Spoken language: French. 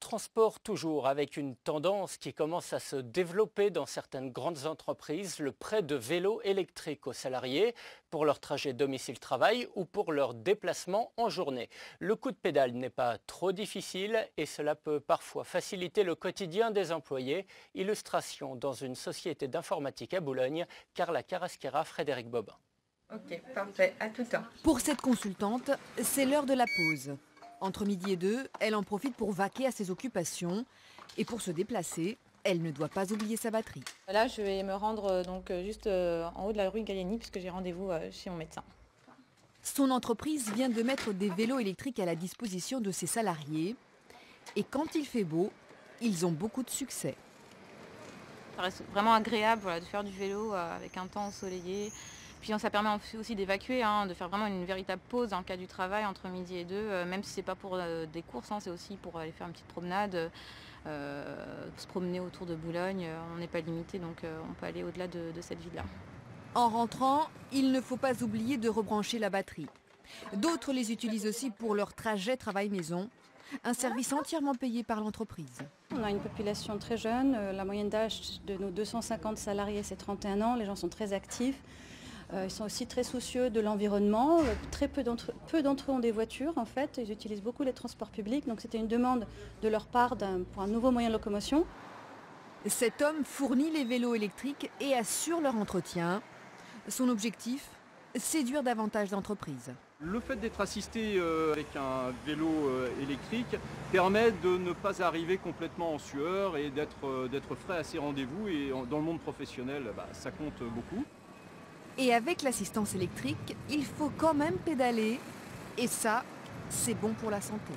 transport toujours, avec une tendance qui commence à se développer dans certaines grandes entreprises, le prêt de vélos électriques aux salariés pour leur trajet domicile-travail ou pour leur déplacement en journée. Le coup de pédale n'est pas trop difficile et cela peut parfois faciliter le quotidien des employés. Illustration dans une société d'informatique à Boulogne, Carla Carrasquera, Frédéric Bobin. Ok, parfait, à tout temps. Pour cette consultante, c'est l'heure de la pause. Entre midi et 2, elle en profite pour vaquer à ses occupations. Et pour se déplacer, elle ne doit pas oublier sa batterie. Là, je vais me rendre juste en haut de la rue Gallieni puisque j'ai rendez-vous chez mon médecin. Son entreprise vient de mettre des vélos électriques à la disposition de ses salariés. Et quand il fait beau, ils ont beaucoup de succès. Ça reste vraiment agréable de faire du vélo avec un temps ensoleillé. Puis ça permet aussi d'évacuer, de faire vraiment une véritable pause dans le cas du travail entre midi et 2, même si ce n'est pas pour des courses, c'est aussi pour aller faire une petite promenade, se promener autour de Boulogne. On n'est pas limité, donc on peut aller au-delà de cette ville-là. En rentrant, il ne faut pas oublier de rebrancher la batterie. D'autres les utilisent aussi pour leur trajet travail-maison, un service entièrement payé par l'entreprise. On a une population très jeune, la moyenne d'âge de nos 250 salariés c'est 31 ans, les gens sont très actifs. Ils sont aussi très soucieux de l'environnement. Peu d'entre eux ont des voitures en fait. Ils utilisent beaucoup les transports publics. Donc c'était une demande de leur part pour un nouveau moyen de locomotion. Cet homme fournit les vélos électriques et assure leur entretien. Son objectif, séduire davantage d'entreprises. Le fait d'être assisté avec un vélo électrique permet de ne pas arriver complètement en sueur et d'être frais à ses rendez-vous. Et dans le monde professionnel, ça compte beaucoup. Et avec l'assistance électrique, il faut quand même pédaler. Et ça, c'est bon pour la santé.